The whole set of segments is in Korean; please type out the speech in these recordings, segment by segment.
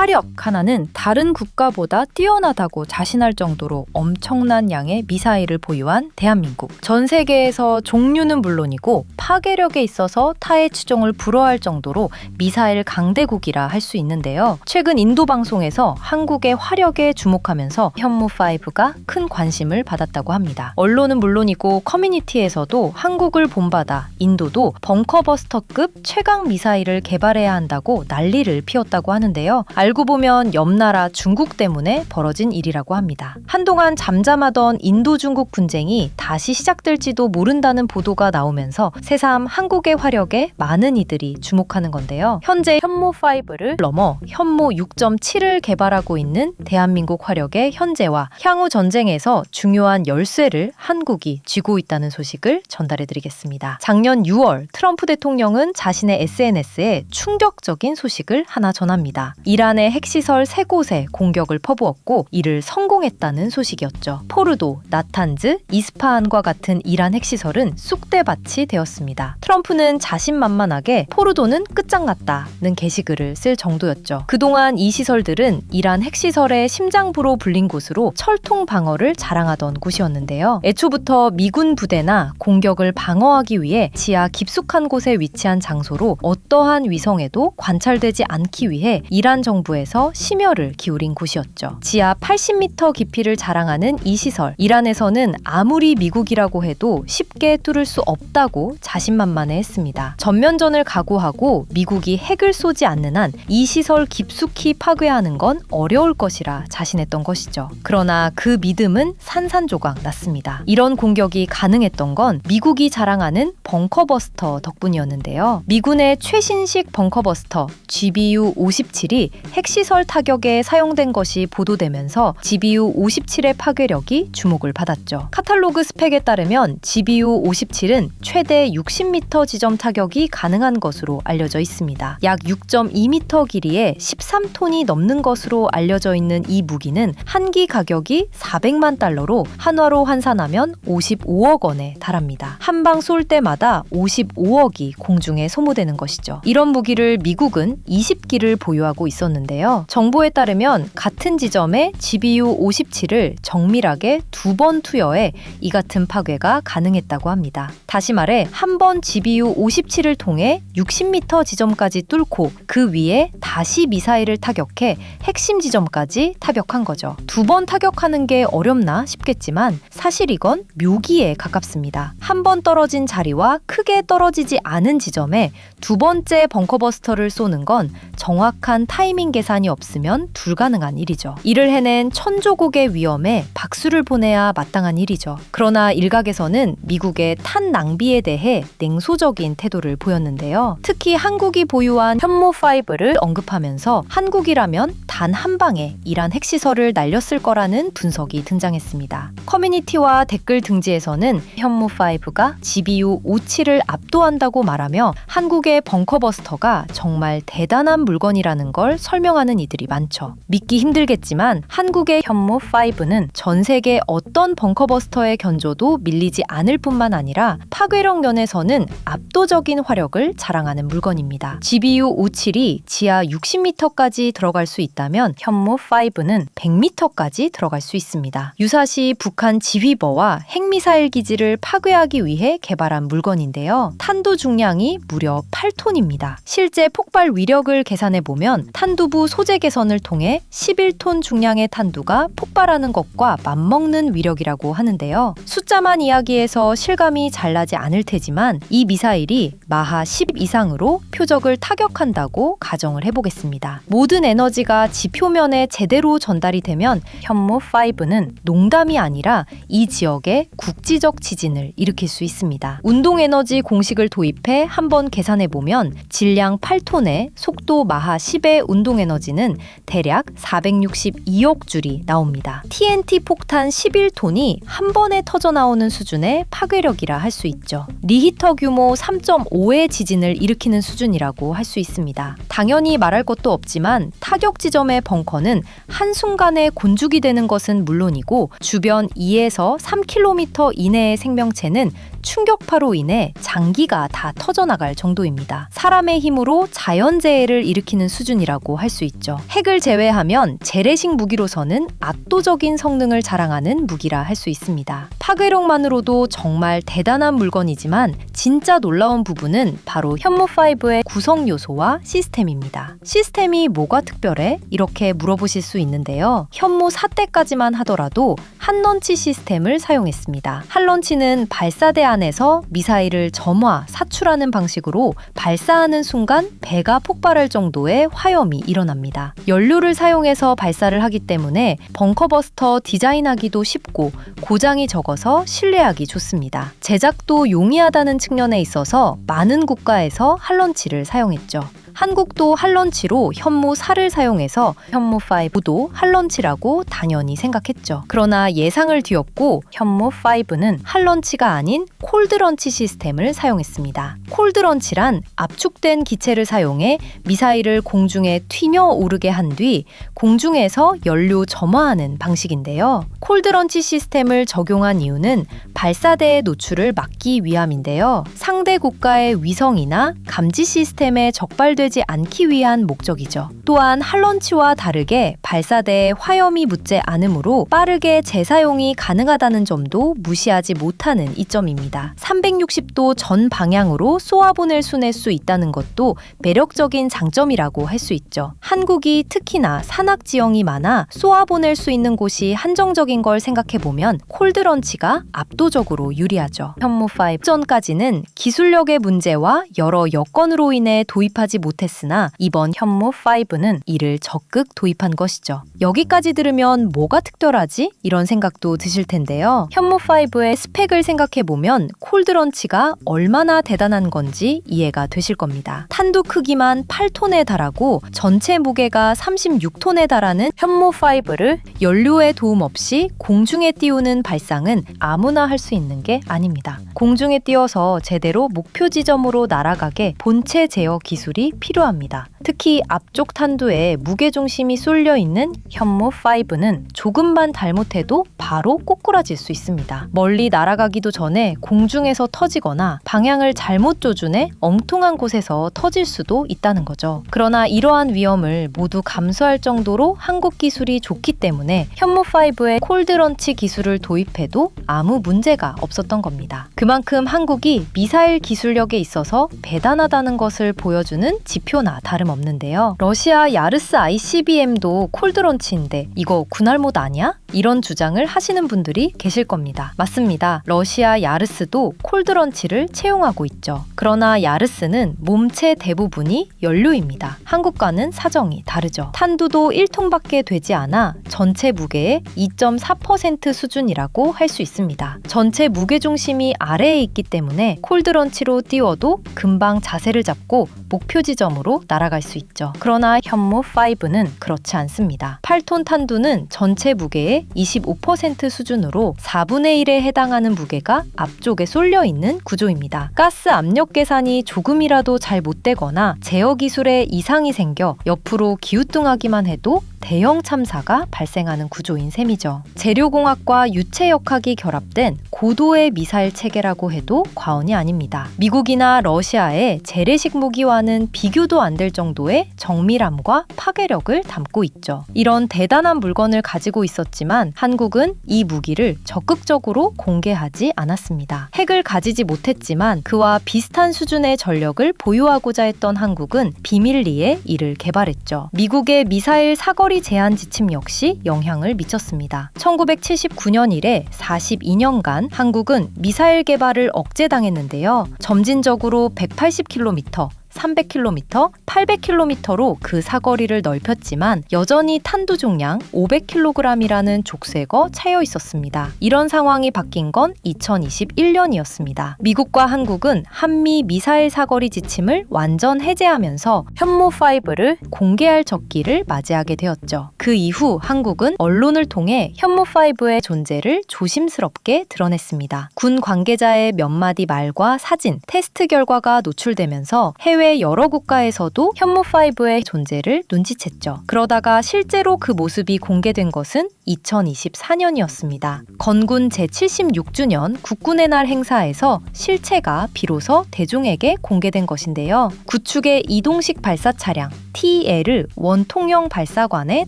화력 하나는 다른 국가보다 뛰어나다고 자신할 정도로 엄청난 양의 미사일을 보유한 대한민국. 전 세계에서 종류는 물론이고 파괴력에 있어서 타의 추종을 불허할 정도로 미사일 강대국이라 할 수 있는데요. 최근 인도 방송에서 한국의 화력에 주목하면서 현무5가 큰 관심을 받았다고 합니다. 언론은 물론이고 커뮤니티에서도 한국을 본받아 인도도 벙커버스터급 최강 미사일을 개발해야 한다고 난리를 피웠다고 하는데요. 알고 보면 옆나라 중국 때문에 벌어진 일이라고 합니다. 한동안 잠잠하던 인도 중국 분쟁이 다시 시작될지도 모른다는 보도가 나오면서 새삼 한국의 화력에 많은 이들이 주목하는 건데요. 현재 현무5를 넘어 현무 6.7을 개발하고 있는 대한민국 화력의 현재와 향후 전쟁에서 중요한 열쇠를 한국이 쥐고 있다는 소식을 전달해드리겠습니다. 작년 6월 트럼프 대통령은 자신의 SNS에 충격적인 소식을 하나 전합니다. 이란의 핵시설 3곳에 공격을 퍼부었고 이를 성공했다는 소식이었죠. 포르도, 나탄즈, 이스파한과 같은 이란 핵시설은 쑥대밭이 되었습니다. 트럼프는 자신만만하게 포르도는 끝장났다는 게시글을 쓸 정도였죠. 그동안 이 시설들은 이란 핵시설의 심장부로 불린 곳으로 철통 방어를 자랑하던 곳이었는데요. 애초부터 미군 부대나 공격을 방어하기 위해 지하 깊숙한 곳에 위치한 장소로 어떠한 위성에도 관찰되지 않기 위해 이란 정부에서 심혈을 기울인 곳이었죠. 지하 80m 깊이를 자랑하는 이 시설, 이란에서는 아무리 미국이라고 해도 쉽게 뚫을 수 없다고 자신만만해했습니다. 전면전을 각오하고 미국이 핵을 쏘지 않는 한 이 시설 깊숙이 파괴하는 건 어려울 것이라 자신했던 것이죠. 그러나 그 믿음은 산산조각 났습니다. 이런 공격이 가능했던 건 미국이 자랑하는 벙커버스터 덕분이었는데요. 미군의 최신식 벙커버스터 GBU-57이 핵시설 타격에 사용된 것이 보도되면서 GBU-57의 파괴력이 주목을 받았죠. 카탈로그 스펙에 따르면 GBU-57은 최대 60m 지점 타격이 가능한 것으로 알려져 있습니다. 약 6.2m 길이에 13톤이 넘는 것으로 알려져 있는 이 무기는 한 기 가격이 400만 달러로 한화로 환산하면 55억 원에 달합니다. 한 방 쏠 때마다 55억이 공중에 소모되는 것이죠. 이런 무기를 미국은 20기를 보유하고 있었는데요. 정보에 따르면 같은 지점에 GBU-57을 정밀하게 2번 투여해 이 같은 파괴가 가능했다고 합니다. 다시 말해 한 번 GBU-57을 통해 60m 지점까지 뚫고 그 위에 다시 미사일을 타격해 핵심 지점까지 타격한 거죠. 2번 타격하는 게 어렵나 싶겠지만 사실 이건 묘기에 가깝습니다. 한 번 떨어진 자리와 크게 떨어지지 않은 지점에 2번째 벙커버스터를 쏘는 건 정확한 타이밍 계산이 없으면 불가능한 일이죠. 이를 해낸 천조국의 위험에 박수를 보내야 마땅한 일이죠. 그러나 일각에서는 미국의 탄 낭비에 대해 냉소적인 태도를 보였는데요. 특히 한국이 보유한 현무5를 언급하면서 한국이라면 단 한 방에 이란 핵시설을 날렸을 거라는 분석이 등장했습니다. 커뮤니티와 댓글 등지에서는 현무5가 GBU-57을 압도한다고 말하며 한국의 벙커버스터가 정말 대단한 물건이라는 걸 설명하는 이들이 많죠. 믿기 힘들겠지만 한국의 현무5는 전 세계 어떤 벙커버스터의 견조도 밀리지 않을 뿐만 아니라 파괴력 면에서는 압도적인 화력을 자랑하는 물건입니다. GBU-57이 지하 60m까지 들어갈 수 있다면 현무5는 100m까지 들어갈 수 있습니다. 유사시 북한 지휘버와 핵미사일 기지를 파괴하기 위해 개발한 물건인데요. 탄두 중량이 무려 8톤입니다. 실제 폭발 위력을 계산해보면 탄두부 소재 개선을 통해 11톤 중량의 탄두가 폭발하는 것과 맞먹는 위력이라고 하는데요. 숫자만 이야기해서 실감이 잘 나지 않을 테지만 이 미사일이 마하 10 이상으로 표적을 타격한다고 가정을 해보겠습니다. 모든 에너지가 지표면에 제대로 전달이 되면 현무5는 농담이 아니라 이 지역에 국지적 지진을 일으킬 수 있습니다. 운동에너지 공식을 도입해 한번 계산해보면 질량 8톤에 속도 마하 10의 운동에너지는 대략 462억 줄이 나옵니다. TNT 폭탄 11톤이 한 번에 터져나오는 수준의 파괴력이라 할 수 있죠. 리히터 규모 3.5의 지진을 일으키는 수준이라고 할 수 있습니다. 당연히 말할 것도 없지만 타격 지점의 벙커는 한순간에 곤죽이 되는 것은 물론이고 주변 2에서 3km 이내의 생명체는 충격파로 인해 장기가 다 터져나갈 정도입니다. 사람의 힘으로 자연재해를 일으키는 수준이라고 할 수 있죠. 핵을 제외하면 재래식 무기로서는 압도적인 성능을 자랑하는 무기라 할 수 있습니다. 파괴력만으로도 정말 대단한 물건이지만 진짜 놀라운 부분은 바로 현무5의 구성 요소와 시스템입니다. 시스템이 뭐가 특별해? 이렇게 물어보실 수 있는데요. 현무 4대까지만 하더라도 한런치 시스템을 사용했습니다. 한런치는 발사대 안에서 미사일을 점화, 사출하는 방식으로 발사하는 순간 배가 폭발할 정도의 화염이 일어납니다. 연료를 사용해서 발사를 하기 때문에 벙커버스터 디자인하기도 쉽고 고장이 적어서 신뢰하기 좋습니다. 제작도 용이하다는 측면에 있어서 많은 국가에서 한런치를 사용했죠. 한국도 한런치로 현무4를 사용해서 현무5도 한런치라고 당연히 생각했죠. 그러나 예상을 뒤엎고 현무5는 한런치가 아닌 콜드런치 시스템을 사용했습니다. 콜드런치란 압축된 기체를 사용해 미사일을 공중에 튀며 오르게 한 뒤 공중에서 연료 점화하는 방식인데요. 콜드런치 시스템을 적용한 이유는 발사대의 노출을 막기 위함인데요. 상대 국가의 위성이나 감지 시스템에 적발되지 않기 위한 목적이죠. 또한 한런치와 다르게 발사대에 화염이 묻지 않으므로 빠르게 재사용이 가능하다는 점도 무시하지 못하는 이점입니다. 360도 전 방향으로 쏘아보낼 수 있다는 것도 매력적인 장점이라고 할 수 있죠. 한국이 특히나 산악 지형이 많아 쏘아보낼 수 있는 곳이 한정적인 걸 생각해보면 콜드런치가 압도적으로 유리하죠. 현무5 전까지는 기술력의 문제와 여러 여건으로 인해 도입하지 못했으나 이번 현무5는 이를 적극 도입한 것이죠. 여기까지 들으면 뭐가 특별하지? 이런 생각도 드실 텐데요. 현무5의 스펙을 생각해보면 콜드런치가 얼마나 대단한 건지 이해가 되실 겁니다. 탄두 크기만 8톤에 달하고 전체 무게가 36톤에 달하는 현무5를 연료의 도움 없이 공중에 띄우는 발상은 아무나 할 수 있는 게 아닙니다. 공중에 띄워서 제대로 목표 지점으로 날아가게 본체 제어 기술이 필요합니다. 특히 앞쪽 탄두에 무게중심이 쏠려 있는 현무5는 조금만 잘못해도 바로 꼬꾸라질 수 있습니다. 멀리 날아가기도 전에 공중에서 터지거나 방향을 잘못 조준해 엉뚱한 곳에서 터질 수도 있다는 거죠. 그러나 이러한 위험을 모두 감수할 정도로 한국 기술이 좋기 때문에 현무5의 콜드런치 기술을 도입해도 아무 문제가 없었던 겁니다. 그만큼 한국이 미사일 기술력에 있어서 대단하다는 것을 보여주는 지표나 다름없는데요. 러시아 야르스 ICBM도 콜드런치인데 이거 군할못 아니야? 이런 주장을 하시는 분들이 계실 겁니다. 맞습니다. 러시아 야르스도 콜드런치를 채용하고 있죠. 그러나 야르스는 몸체 대부분이 연료입니다. 한국과는 사정이 다르죠. 탄두도 1톤밖에 되지 않아 전체 무게의 2.4% 수준이라고 할 수 있습니다. 전체 무게중심이 아래에 있기 때문에 콜드런치로 띄워도 금방 자세를 잡고 목표 지점으로 날아갈 수 있죠. 그러나 현무5는 그렇지 않습니다. 8톤 탄두는 전체 무게의 25% 수준으로 4분의 1에 해당하는 무게가 앞쪽에 쏠려 있는 구조입니다. 가스 압력 계산이 조금이라도 잘 못되거나 제어 기술에 이상이 생겨 옆으로 기우뚱하기만 해도 대형 참사가 발생하는 구조인 셈이죠. 재료공학과 유체역학이 결합된 고도의 미사일 체계라고 해도 과언이 아닙니다. 미국이나 러시아의 재래식 무기와는 비교도 안 될 정도의 정밀함과 파괴력을 담고 있죠. 이런 대단한 물건을 가지고 있었지만 한국은 이 무기를 적극적으로 공개하지 않았습니다. 핵을 가지지 못했지만 그와 비슷한 수준의 전력을 보유하고자 했던 한국은 비밀리에 이를 개발했죠. 미국의 미사일 사거리 제한 지침 역시 영향을 미쳤습니다. 1979년 이래 42년간 한국은 미사일 개발을 억제당했는데요. 점진적으로 180km, 300km, 800km로 그 사거리를 넓혔지만 여전히 탄두 종량 500kg이라는 족쇄가 차여 있었습니다. 이런 상황이 바뀐 건 2021년이었습니다. 미국과 한국은 한미 미사일 사거리 지침을 완전 해제하면서 현무5를 공개할 적기를 맞이하게 되었죠. 그 이후 한국은 언론을 통해 현무5의 존재를 조심스럽게 드러냈습니다. 군 관계자의 몇 마디 말과 사진, 테스트 결과가 노출되면서 해외 이외의 여러 국가에서도 현무5의 존재를 눈치챘죠. 그러다가 실제로 그 모습이 공개된 것은 2024년이었습니다. 건군 제76주년 국군의 날 행사에서 실체가 비로소 대중에게 공개된 것인데요. 구축의 이동식 발사 차량 TEL 원통형 발사관에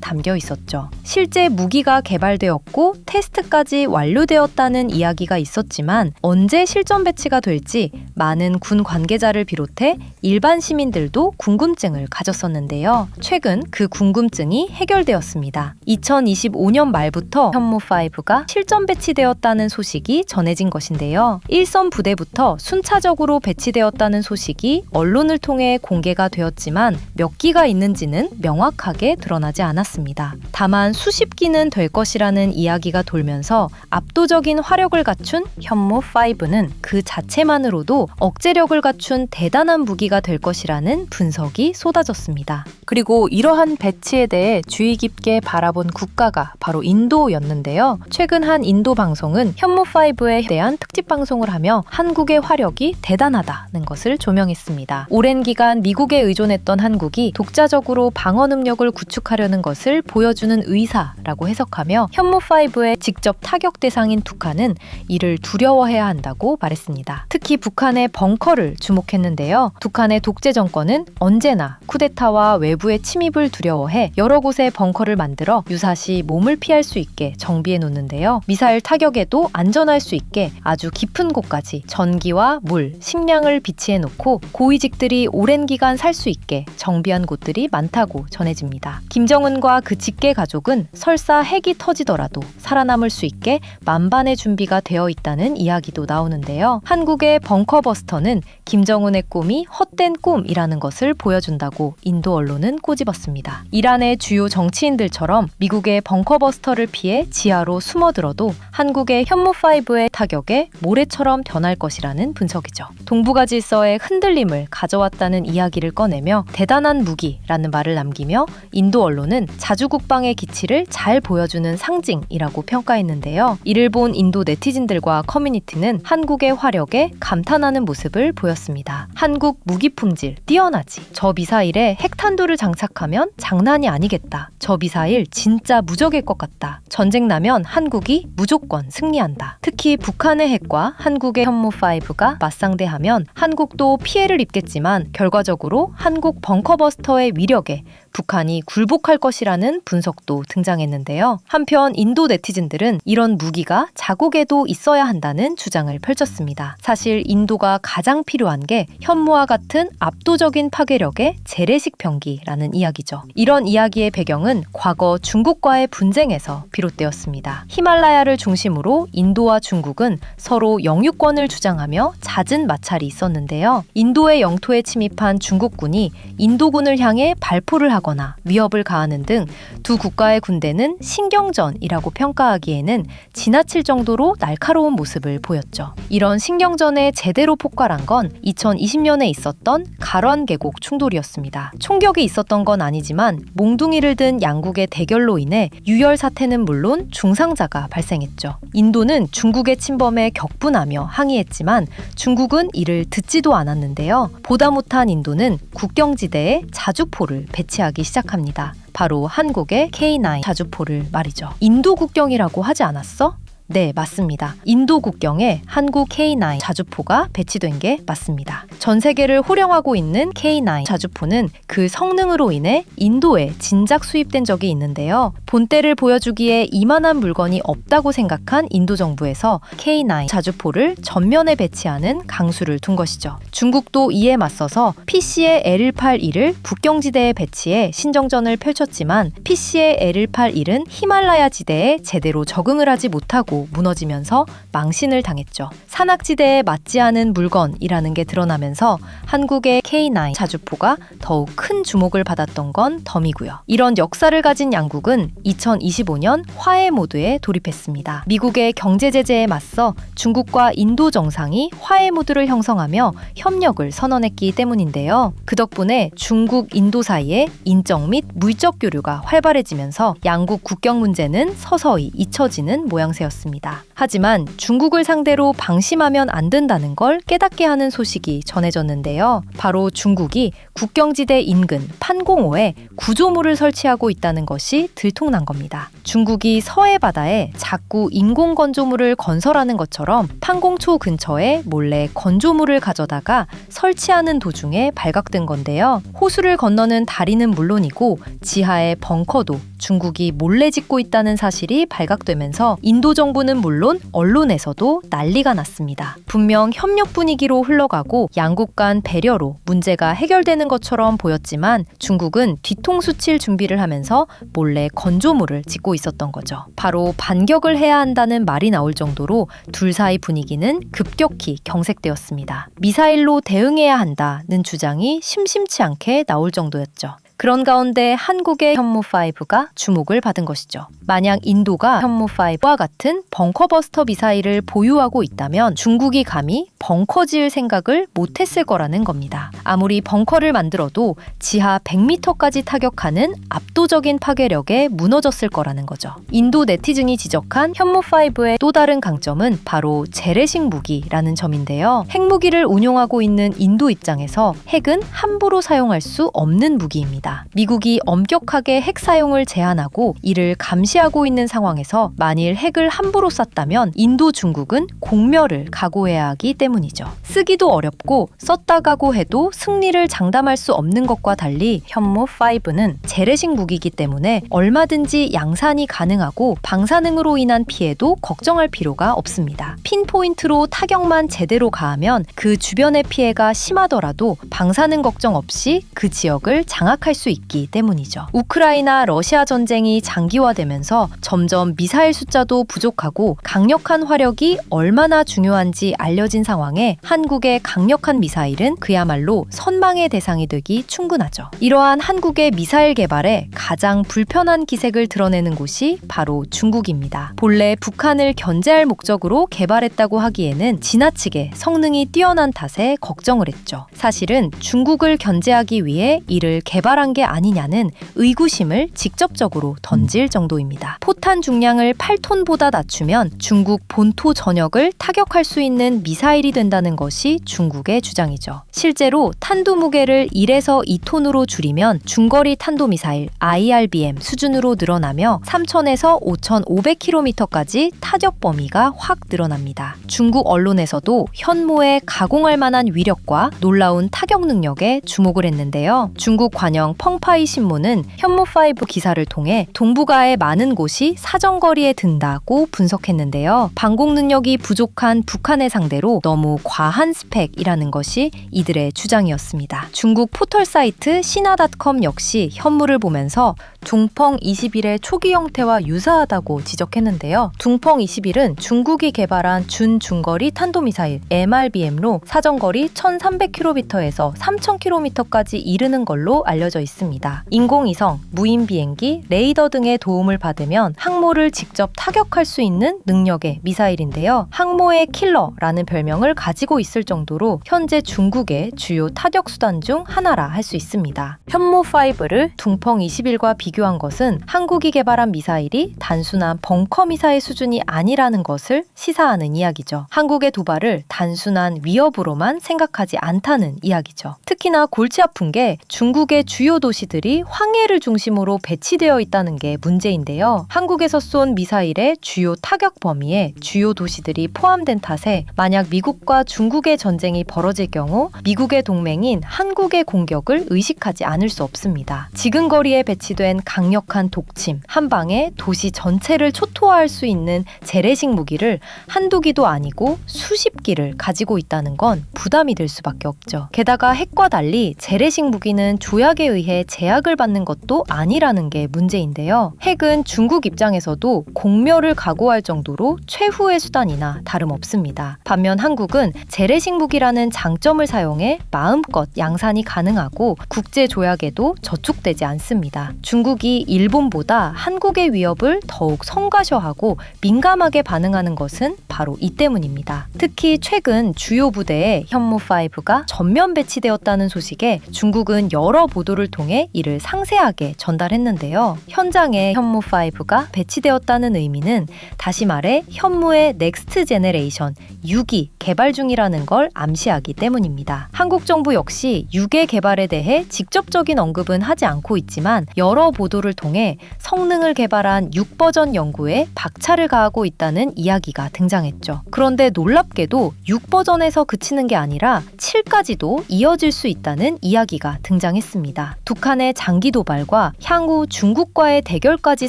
담겨 있었죠. 실제 무기가 개발되었고 테스트까지 완료되었다는 이야기가 있었지만 언제 실전 배치가 될지 많은 군 관계자를 비롯해 일반 시민들도 궁금증을 가졌었는데요. 최근 그 궁금증이 해결되었습니다. 2025년 말부터 현무5가 실전 배치되었다는 소식이 전해진 것인데요. 일선 부대부터 순차적으로 배치되었다는 소식이 언론을 통해 공개가 되었지만 몇 기가 있는지는 명확하게 드러나지 않았습니다. 다만 수십 기는 될 것이라는 이야기가 돌면서 압도적인 화력을 갖춘 현무5는 그 자체만으로도 억제력을 갖춘 대단한 무기가 될 것이라는 분석이 쏟아졌습니다. 그리고 이러한 배치에 대해 주의 깊게 바라본 국가가 바로 인도였는데요. 최근 한 인도 방송은 현무5에 대한 특집 방송을 하며 한국의 화력이 대단하다는 것을 조명했습니다. 오랜 기간 미국에 의존했던 한국이 독자적으로 방어 능력을 구축하려는 것을 보여주는 의사라고 해석하며 현무5의 직접 타격 대상인 북한은 이를 두려워해야 한다고 말했습니다. 특히 북한의 벙커를 주목했는데요. 북한의 독재 정권은 언제나 쿠데타와 외부의 침입을 두려워해 여러 곳에 벙커를 만들어 유사시 몸을 피할 수 있게 정비해 놓는데요. 미사일 타격에도 안전할 수 있게 아주 깊은 곳까지 전기와 물, 식량을 비치해 놓고 고위직들이 오랜 기간 살 수 있게 정비한 곳들이 많다고 전해집니다. 김정은과 그 직계 가족은 설사 핵이 터지더라도 살아남을 수 있게 만반의 준비가 되어 있다는 이야기도 나오는데요. 한국의 벙커버스터는 김정은의 꿈이 헛된 꿈이라는 것을 보여준다고 인도 언론은 꼬집었습니다. 이란의 주요 정치인들처럼 미국의 벙커버스터를 피해 지하로 숨어들어도 한국의 현무5의 타격에 모래처럼 변할 것이라는 분석이죠. 동북아 질서의 흔들림을 가져왔다는 이야기를 꺼내며 대단한 무기라는 말을 남기며 인도 언론은 자주국방의 기치를 잘 보여주는 상징이라고 평가했는데요. 이를 본 인도 네티즌들과 커뮤니티는 한국의 화력에 감탄하는 모습을 보였습니다. 한국 무기 품질 뛰어나지. 저 미사일에 핵탄두를 장착하면 장난이 아니겠다. 저 미사일 진짜 무적일 것 같다. 전쟁 나면 한국이 무조건 승리한다. 특히 북한의 핵과 한국의 현무5가 맞상대하면 한국도 피해를 입겠지만 결과적으로 한국 벙커버스터의 위력에 북한이 굴복할 것이라는 분석도 등장했는데요. 한편 인도 네티즌들은 이런 무기가 자국에도 있어야 한다는 주장을 펼쳤습니다. 사실 인도가 가장 필요한 게 현무와 같은 압도적인 파괴력의 재래식 병기라는 이야기죠. 이런 이야기의 배경은 과거 중국과의 분쟁에서 비롯되었습니다. 히말라야를 중심으로 인도와 중국은 서로 영유권을 주장하며 잦은 마찰이 있었는데요. 인도의 영토에 침입한 중국군이 인도군을 향해 발포를 하거나 위협을 가하는 등 두 국가의 군대는 신경전이라고 평가하기에는 지나칠 정도로 날카로운 모습을 보였죠. 이런 신경전에 제대로 폭발한 건 2020년에 있었던 가란 계곡 충돌이었습니다. 총격이 있었던 건 아니지만 몽둥이를 든 양국의 대결로 인해 유혈 사태는 물론 중상자가 발생했죠. 인도는 중국의 침범에 격분하며 항의했지만 중국은 이를 듣지도 않았는데요. 보다 못한 인도는 국경지대에 자주포를 배치하기 시작합니다. 바로 한국의 K9 자주포를 말이죠. 인도 국경이라고 하지 않았어? 네, 맞습니다. 인도 국경에 한국 K9 자주포가 배치된 게 맞습니다. 전 세계를 호령하고 있는 K9 자주포는 그 성능으로 인해 인도에 진작 수입된 적이 있는데요. 본때를 보여주기에 이만한 물건이 없다고 생각한 인도 정부에서 K9 자주포를 전면에 배치하는 강수를 둔 것이죠. 중국도 이에 맞서서 PC의 L181을 국경지대에 배치해 신정전을 펼쳤지만 PC의 L181은 히말라야 지대에 제대로 적응을 하지 못하고 무너지면서 망신을 당했죠. 산악지대에 맞지 않은 물건이라는 게 드러나면서 한국의 K9 자주포가 더욱 큰 주목을 받았던 건 덤이고요. 이런 역사를 가진 양국은 2025년 화해 모드에 돌입했습니다. 미국의 경제 제재에 맞서 중국과 인도 정상이 화해 모드를 형성하며 협력을 선언했기 때문인데요. 그 덕분에 중국, 인도 사이에 인적 및 물적 교류가 활발해지면서 양국 국경 문제는 서서히 잊혀지는 모양새였습니다. 있었습니다. 하지만 중국을 상대로 방심하면 안 된다는 걸 깨닫게 하는 소식이 전해졌는데요. 바로 중국이 국경지대 인근 판공호에 구조물을 설치하고 있다는 것이 들통난 겁니다. 중국이 서해 바다에 자꾸 인공 건조물을 건설하는 것처럼 판공초 근처에 몰래 건조물을 가져다가 설치하는 도중에 발각된 건데요. 호수를 건너는 다리는 물론이고 지하의 벙커도 중국이 몰래 짓고 있다는 사실이 발각되면서 인도 정부는 물론 언론에서도 난리가 났습니다. 분명 협력 분위기로 흘러가고 양국 간 배려로 문제가 해결되는 것처럼 보였지만 중국은 뒤통수 칠 준비를 하면서 몰래 건조물을 짓고 있었던 거죠. 바로 반격을 해야 한다는 말이 나올 정도로 둘 사이 분위기는 급격히 경색되었습니다. 미사일로 대응해야 한다는 주장이 심심치 않게 나올 정도였죠. 그런 가운데 한국의 현무5가 주목을 받은 것이죠. 만약 인도가 현무5와 같은 벙커버스터 미사일을 보유하고 있다면 중국이 감히 벙커 지을 생각을 못했을 거라는 겁니다. 아무리 벙커를 만들어도 지하 100m까지 타격하는 압도적인 파괴력에 무너졌을 거라는 거죠. 인도 네티즌이 지적한 현무5의 또 다른 강점은 바로 재래식 무기라는 점인데요. 핵무기를 운용하고 있는 인도 입장에서 핵은 함부로 사용할 수 없는 무기입니다. 미국이 엄격하게 핵 사용을 제한하고 이를 감시하고 있는 상황에서 만일 핵을 함부로 쐈다면 인도 중국은 공멸을 각오해야 하기 때문이죠. 쓰기도 어렵고 썼다가고 해도 승리를 장담할 수 없는 것과 달리 현무5는 재래식 무기이기 때문에 얼마든지 양산이 가능하고 방사능으로 인한 피해도 걱정할 필요가 없습니다. 핀포인트로 타격만 제대로 가하면 그 주변의 피해가 심하더라도 방사능 걱정 없이 그 지역을 장악할 수 있기 때문이죠. 우크라이나 러시아 전쟁이 장기화되면서 점점 미사일 숫자도 부족하고 강력한 화력이 얼마나 중요한지 알려진 상황에 한국의 강력한 미사일은 그야말로 선망의 대상이 되기 충분하죠. 이러한 한국의 미사일 개발에 가장 불편한 기색을 드러내는 곳이 바로 중국입니다. 본래 북한을 견제할 목적으로 개발했다고 하기에는 지나치게 성능이 뛰어난 탓에 걱정을 했죠. 사실은 중국을 견제하기 위해 이를 개발한 게 아니냐는 의구심을 직접적으로 던질 정도입니다. 포탄 중량을 8톤보다 낮추면 중국 본토 전역을 타격할 수 있는 미사일이 된다는 것이 중국의 주장이죠. 실제로 탄두 무게를 1에서 2톤으로 줄이면 중거리 탄도미사일 IRBM 수준으로 늘어나며 3,000에서 5,500km까지 타격 범위가 확 늘어납니다. 중국 언론에서도 현무의 가공할 만한 위력과 놀라운 타격 능력에 주목을 했는데요. 중국 관영 펑파이 신문은 현무5 기사를 통해 동북아의 많은 곳이 사정거리에 든다고 분석했는데요. 방공 능력이 부족한 북한을 상대로 너무 과한 스펙이라는 것이 이들의 주장이었습니다. 중국 포털 사이트 시나닷컴 역시 현무를 보면서 둥펑21의 초기 형태와 유사하다고 지적했는데요. 둥펑21은 중국이 개발한 준중거리 탄도미사일 MRBM로 사정거리 1300km에서 3000km까지 이르는 걸로 알려져 있습니다. 인공위성, 무인 비행기, 레이더 등의 도움을 받으면 항모를 직접 타격할 수 있는 능력의 미사일인데요. 항모의 킬러라는 별명을 가지고 있을 정도로 현재 중국의 주요 타격 수단 중 하나라 할 수 있습니다. 현무5를 둥펑21과 비교한 것은 한국이 개발한 미사일이 단순한 벙커 미사일 수준이 아니라는 것을 시사하는 이야기죠. 한국의 도발을 단순한 위협으로만 생각하지 않다는 이야기죠. 특히나 골치 아픈 게 중국의 주요 도시들이 황해를 중심으로 배치되어 있다는 게 문제인데요. 한국에서 쏜 미사일의 주요 타격 범위에 주요 도시들이 포함된 탓에 만약 미국과 중국의 전쟁이 벌어질 경우 미국의 동맹인 한국의 공격을 의식하지 않을 수 없습니다. 지근거리에 배치된 강력한 독침, 한 방에 도시 전체를 초토화할 수 있는 재래식 무기를 한두 기도 아니고 수십 기를 가지고 있다는 건 부담이 될 수밖에 없죠. 게다가 핵과 달리 재래식 무기는 조약에 의해 제약을 받는 것도 아니라는 게 문제인데요. 핵은 중국 입장에서도 공멸을 각오할 정도로 최후의 수단이나 다름없습니다. 반면 한국은 재래식 무기라는 장점을 사용해 마음껏 양산이 가능하고 국제 조약에도 저촉되지 않습니다. 중국이 일본보다 한국의 위협을 더욱 성가셔하고 민감하게 반응하는 것은 바로 이 때문입니다. 특히 최근 주요 부대에 현무5가 전면 배치되었다는 소식에 중국은 여러 보도를 보도를 통해 이를 상세하게 전달했는데요. 현장에 현무5가 배치되었다는 의미는 다시 말해 현무의 넥스트 제네레이션 6이 개발 중이라는 걸 암시하기 때문입니다. 한국 정부 역시 6의 개발에 대해 직접적인 언급은 하지 않고 있지만 여러 보도를 통해 성능을 개발한 6버전 연구에 박차를 가하고 있다는 이야기가 등장했죠. 그런데 놀랍게도 6버전에서 그치는 게 아니라 7까지도 이어질 수 있다는 이야기가 등장했습니다. 북한의 장기 도발과 향후 중국과의 대결까지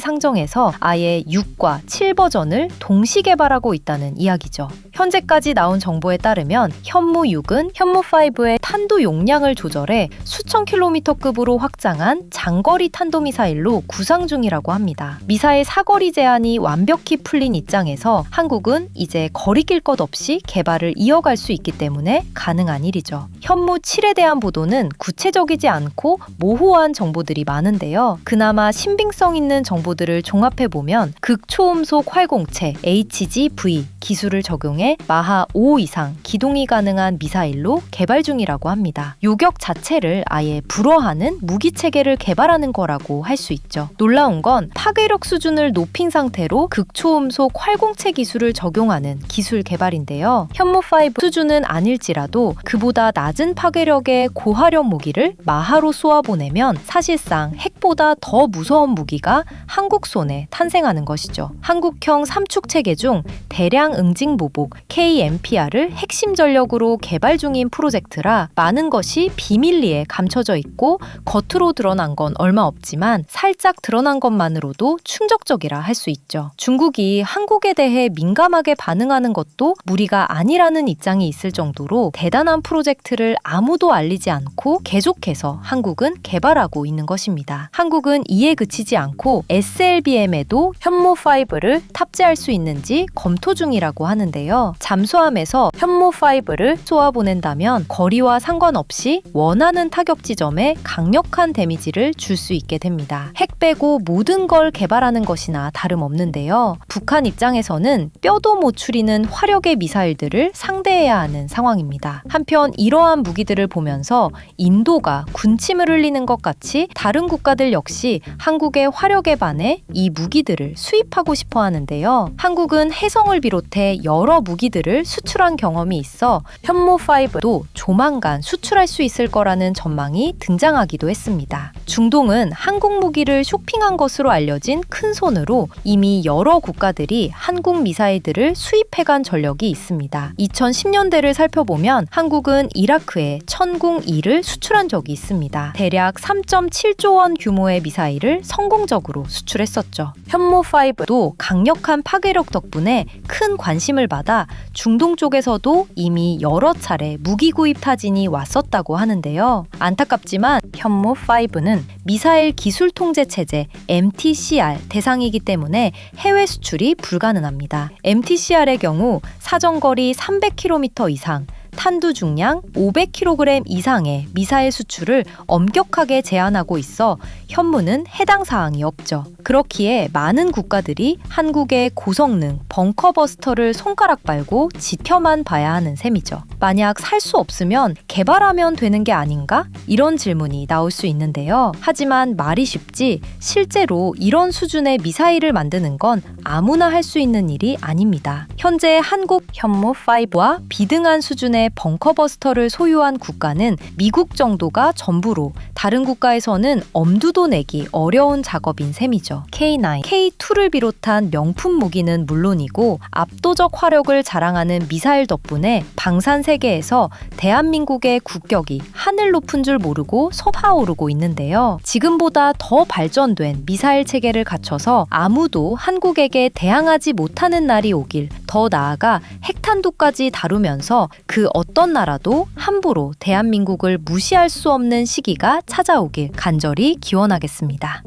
상정해서 아예 6과 7버전을 동시 개발하고 있다는 이야기죠. 현재까지 나온 정보에 따르면 현무 6은 현무 5의 탄도 용량을 조절해 수천 킬로미터급으로 확장한 장거리 탄도미사일로 구상 중이라고 합니다. 미사일 사거리 제한이 완벽히 풀린 입장에서 한국은 이제 거리낄 것 없이 개발을 이어갈 수 있기 때문에 가능한 일이죠. 현무 7에 대한 보도는 구체적이지 않고 모호한 정보들이 많은데요. 그나마 신빙성 있는 정보들을 종합해보면 극초음속 활공체 HGV 기술을 적용해 마하 5 이상 기동이 가능한 미사일로 개발 중이라고 합니다. 요격 자체를 아예 불허하는 무기 체계를 개발하는 거라고 할 수 있죠. 놀라운 건 파괴력 수준을 높인 상태로 극초음속 활공체 기술을 적용하는 기술 개발인데요. 현무5 수준은 아닐지라도 그보다 낮은 파괴력의 고화력 무기를 마하로 쏘아보내면 사실상 핵보다 더 무서운 무기가 한국 손에 탄생하는 것이죠. 한국형 3축 체계 중 대량 응징 보복 KMPR을 핵심 전력으로 개발 중인 프로젝트라 많은 것이 비밀리에 감춰져 있고 겉으로 드러난 건 얼마 없지만 살짝 드러난 것만으로도 충격적이라 할 수 있죠. 중국이 한국에 대해 민감하게 반응하는 것도 무리가 아니라는 입장이 있을 정도로 대단한 프로젝트를 아무도 알리지 않고 계속해서 한국은 개발하고 있는 것입니다. 한국은 이에 그치지 않고 SLBM에도 현무5를 탑재할 수 있는지 검토 중이라고 하는데요. 잠수함에서 현무5를 쏘아보낸다면 거리와 상관없이 원하는 타격 지점에 강력한 데미지를 줄 수 있게 됩니다. 핵 빼고 모든 걸 개발하는 것이나 다름없는데요. 북한 입장에서는 뼈도 못 추리는 화력의 미사일들을 상대해야 하는 상황입니다. 한편 이러한 무기들을 보면서 인도가 군침을 흘리는 것 같이 다른 국가들 역시 한국의 화력에 반해 이 무기들을 수입하고 싶어 하는데요. 한국은 해성을 비롯해 여러 무기들을 수출한 경험이 있어 현무5도 조만간 수출할 수 있을 거라는 전망이 등장하기도 했습니다. 중동은 한국 무기를 쇼핑한 것으로 알려진 큰 손으로 이미 여러 국가들이 한국 미사일들을 수입해간 전력이 있습니다. 2010년대를 살펴보면 한국은 이라크에 천궁2를 수출한 적이 있습니다. 대략 3.7조 원 규모의 미사일을 성공적으로 수출했었죠. 현무5도 강력한 파괴력 덕분에 큰 관심을 받아 중동 쪽에서도 이미 여러 차례 무기 구입 타진이 왔었다고 하는데요. 안타깝지만 현무5는 미사일 기술 통제 체제 MTCR 대상이기 때문에 해외 수출이 불가능합니다. MTCR의 경우 사정거리 300km 이상, 탄두 중량 500kg 이상의 미사일 수출을 엄격하게 제한하고 있어 현무는 해당 사항이 없죠. 그렇기에 많은 국가들이 한국의 고성능 벙커버스터를 손가락 빨고 지켜만 봐야 하는 셈이죠. 만약 살 수 없으면 개발하면 되는 게 아닌가? 이런 질문이 나올 수 있는데요. 하지만 말이 쉽지 실제로 이런 수준의 미사일을 만드는 건 아무나 할 수 있는 일이 아닙니다. 현재 한국 현무5와 비등한 수준의 벙커버스터를 소유한 국가는 미국 정도가 전부로 다른 국가에서는 엄두도 내기 어려운 작업인 셈이죠. K9, K2를 비롯한 명품 무기는 물론이고 압도적 화력을 자랑하는 미사일 덕분에 방산 세계에서 대한민국의 국격이 하늘 높은 줄 모르고 솟아오르고 있는데요. 지금보다 더 발전된 미사일 체계를 갖춰서 아무도 한국에게 대항하지 못하는 날이 오길, 더 나아가 핵탄두까지 다루면서 그 어떤 나라도 함부로 대한민국을 무시할 수 없는 시기가 찾아오길 간절히 기원하겠습니다.